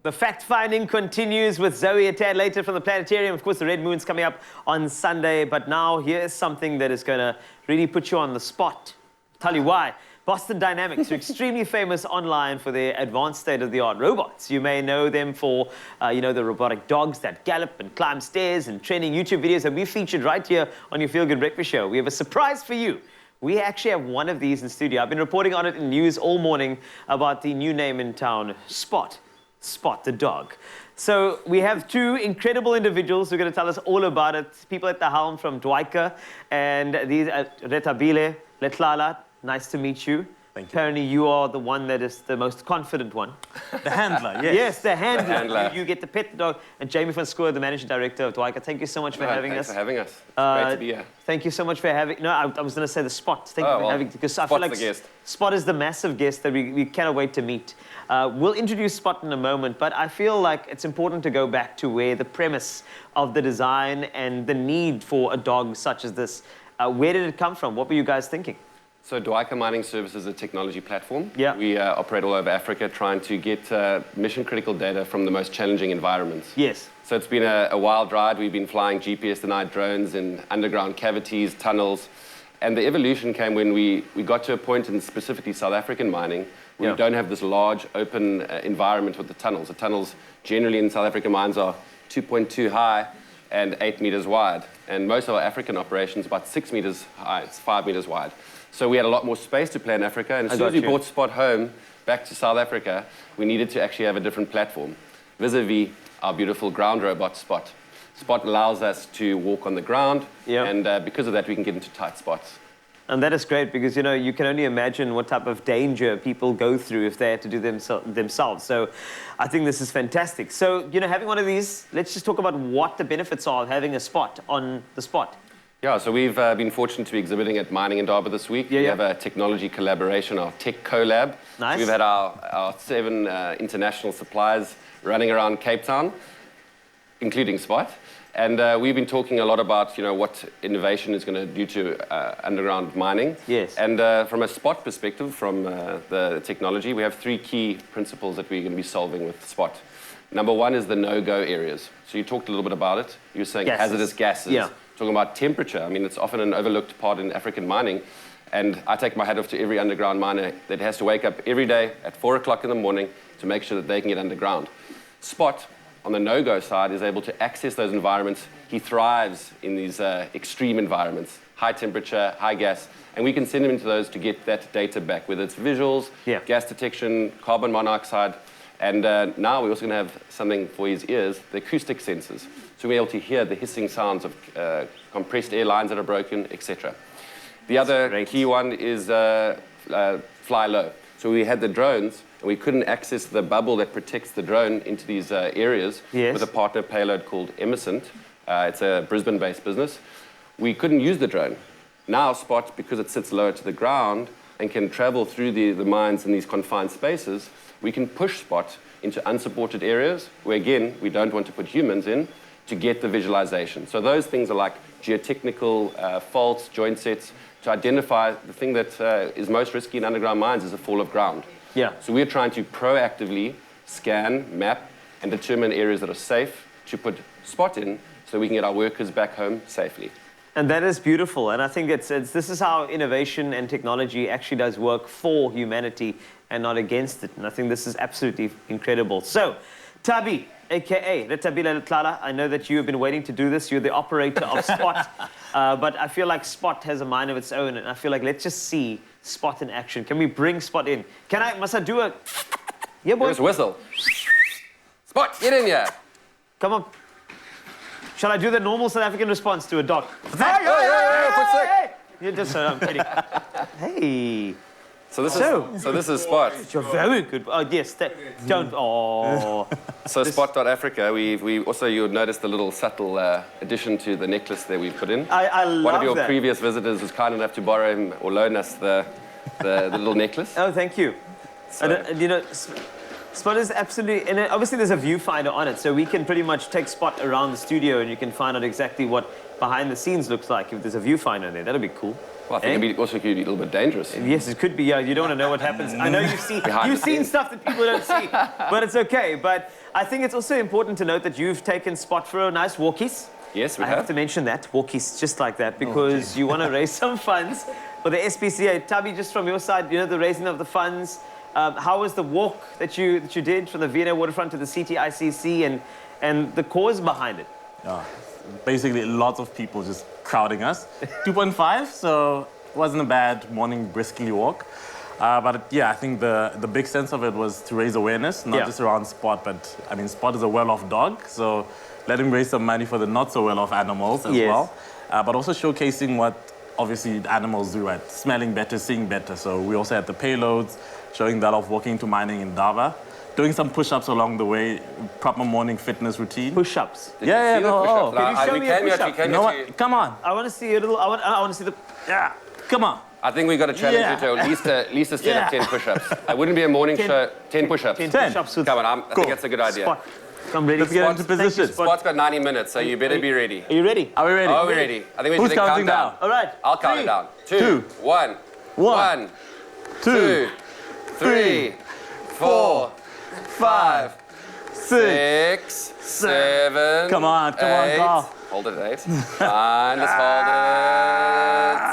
The fact-finding continues with Zoe a tad later from the planetarium. Of course, the Red Moon's coming up on Sunday, but now here's something that is going to really put you on the spot. Tell you why. Boston Dynamics are extremely famous online for their advanced state-of-the-art robots. You may know them for, the robotic dogs that gallop and climb stairs and trending YouTube videos that we featured right here on your Feel Good Breakfast Show. We have a surprise for you. We actually have one of these in studio. I've been reporting on it in news all morning about the new name in town, Spot. Spot the dog. So we have two incredible individuals who are going to tell us all about it. People at the helm from Dwika and these Retabile, Letlala. Nice to meet you. Thank you. Apparently you are the one that is the most confident one. The handler, yes. Yes, the handler. The handler. You get to pet the dog. And Jamie van Schoor, the managing director of Dwika. Thank you so much for having us. Thanks for having us. It's great to be here. Thank you so much for having... No, I was going to say the Spot. Thank you for having... Because I feel like the guest. Spot is the massive guest that we cannot wait to meet. We'll introduce Spot in a moment, but I feel like it's important to go back to where the premise of the design and the need for a dog such as this, where did it come from? What were you guys thinking? So Dwika Mining Services is a technology platform. Yeah. We operate all over Africa trying to get mission-critical data from the most challenging environments. Yes. So it's been a wild ride. We've been flying GPS-denied drones in underground cavities, tunnels, and the evolution came when we got to a point in specifically South African mining where we don't have this large open environment with the tunnels. The tunnels generally in South African mines are 2.2 high and 8 meters wide. And most of our African operations about 6 meters high, it's 5 meters wide. So we had a lot more space to play in Africa, and as soon as we brought Spot home back to South Africa, we needed to actually have a different platform, vis-a-vis our beautiful ground robot, Spot. Spot allows us to walk on the ground, and because of that, we can get into tight spots. And that is great because, you can only imagine what type of danger people go through if they had to do themselves. So I think this is fantastic. So, having one of these, let's just talk about what the benefits are of having a Spot on the Spot. Yeah, so we've been fortunate to be exhibiting at Mining in Durban this week. We have a technology collaboration, our tech collab. Nice. So we've had our 7 international suppliers running around Cape Town, including Spot. And we've been talking a lot about, what innovation is going to do to underground mining. Yes. And from a Spot perspective, from the technology, we have 3 key principles that we're going to be solving with Spot. Number 1 is the no-go areas. So you talked a little bit about it. You were saying hazardous gases. Yeah. Talking about temperature. I mean, it's often an overlooked part in African mining. And I take my hat off to every underground miner that has to wake up every day at 4 o'clock in the morning to make sure that they can get underground. Spot, on the no-go side, is able to access those environments. He thrives in these extreme environments, high temperature, high gas, and we can send him into those to get that data back, whether it's visuals, gas detection, carbon monoxide, and now we're also going to have something for his ears, the acoustic sensors. So we're able to hear the hissing sounds of compressed air lines that are broken, etc. The other key one is fly low. So we had the drones, and we couldn't access the bubble that protects the drone into these areas with a partner payload called Emerson. It's a Brisbane-based business. We couldn't use the drone. Now Spot, because it sits lower to the ground and can travel through the mines in these confined spaces, we can push Spot into unsupported areas where, again, we don't want to put humans in to get the visualization. So those things are like geotechnical faults, joint sets, to identify the thing that is most risky in underground mines is a fall of ground. Yeah. So we're trying to proactively scan, map, and determine areas that are safe to put Spot in so we can get our workers back home safely. And that is beautiful. And I think this is how innovation and technology actually does work for humanity and not against it. And I think this is absolutely incredible. So, Tabi, a.k.a. Retabile Letlala, I know that you have been waiting to do this. You're the operator of Spot. But I feel like Spot has a mind of its own. And I feel like let's just see Spot in action. Can we bring Spot in? Must I do a... Yeah, boy. Here's a whistle. Spot, get in here. Come on. Shall I do the normal South African response to a dog? Hey. You're just... I'm kidding. Hey. So this is Spot. You're very good. Oh, yes. Don't... Oh. So Spot.Africa, we also, you'll notice the little subtle addition to the necklace that we've put in. I love that. One of your previous visitors was kind enough to borrow him or loan us the little necklace. Oh, thank you. So, Spot is absolutely, and obviously there's a viewfinder on it, so we can pretty much take Spot around the studio and you can find out exactly what behind the scenes looks like if there's a viewfinder there. That'd be cool. Well, I think it'd also could be a little bit dangerous. Yes, it could be. Yeah, you don't want to know what happens. I know you've seen stuff that people don't see, but it's okay. But I think it's also important to note that you've taken Spot for a nice walkies. Yes, we I have to mention that, walkies just like that, because you want to raise some funds for the SPCA. Tabi, just from your side, you know, the raising of the funds. How was the walk that you did from the Vienna waterfront to the CTICC and the cause behind it? Basically, lots of people just crowding us. 2.5, so it wasn't a bad morning briskly walk. But yeah, I think the big sense of it was to raise awareness, not just around Spot, but I mean, Spot is a well-off dog, so let him raise some money for the not so well-off animals as well. But also showcasing what obviously the animals do, right? Smelling better, seeing better. So we also had the payloads, showing that off walking to mining in Dava. Doing some push-ups along the way, proper morning fitness routine. Push-ups? Can you show me a push-up? You know what? Come on. I want to see a little, I want to see the... Yeah, come on. I think we got to challenge you to at least a set of 10 push-ups. I wouldn't be a morning show, 10 push-ups. 10 push-ups. Come on, I think that's a good idea. Spot. I'm ready. Let's get into position. Spot's got 90 minutes, so you better be ready. Are you ready? Are we ready? Are we ready? I think we Who's should counting count down. All right. I'll count it down. 2, 1, 1, 2, 3, 4, 5, 6, 7. Come on, Carl. Hold it at 8. 9, let's hold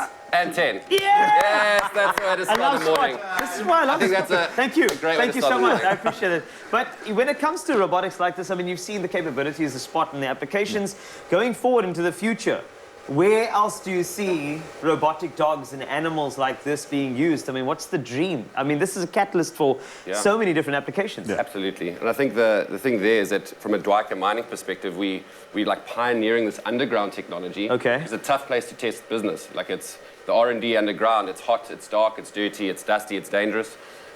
it. And 10. Yes, that's the way to start the morning. This is why I love I think that's a Thank you. great way Thank to you start so the much. morning. I appreciate it. But when it comes to robotics like this, I mean, you've seen the capabilities, the Spot and the applications. Going forward into the future, where else do you see robotic dogs and animals like this being used? I mean, what's the dream? I mean, this is a catalyst for so many different applications. Yeah. Absolutely. And I think the thing there is that from a Dwight mining perspective, we like pioneering this underground technology. Okay. It's a tough place to test business. Like it's the R&D underground. It's hot, it's dark, it's dirty, it's dusty, it's dangerous.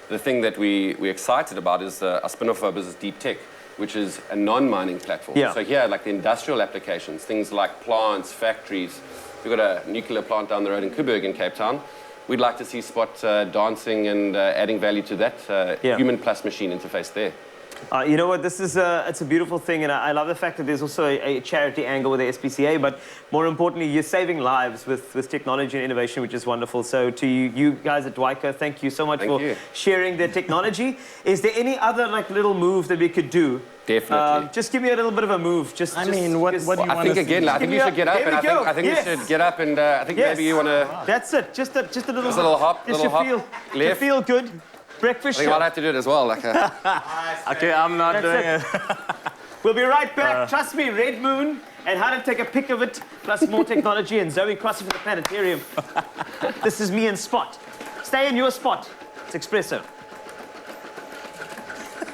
The thing that we're excited about is our spin-off of our business, Deep Tech, which is a non-mining platform. Yeah. So here, like the industrial applications, things like plants, factories. We've got a nuclear plant down the road in Coburg in Cape Town. We'd like to see Spot dancing and adding value to that human plus machine interface there. You know what, this is it's a beautiful thing, and I love the fact that there's also a charity angle with the SPCA, but more importantly, you're saving lives with technology and innovation, which is wonderful. So to you guys at Dwight, thank you so much for sharing the technology. Is there any other like little move that we could do? Definitely. Just give me a little bit of a move. I mean, what do you want to see? I think again, I think you should get up, and I think you should get up, and I think maybe you want to... That's it, just a little hop, just little hop, to left. feel good. Breakfast I think show. I'll have to do it as well. Like Okay, I'm not doing it. We'll be right back. Trust me, Red Moon and how to take a pic of it, plus more technology, and Zoe crossing for the planetarium. This is me and Spot. Stay in your spot. It's Expresso.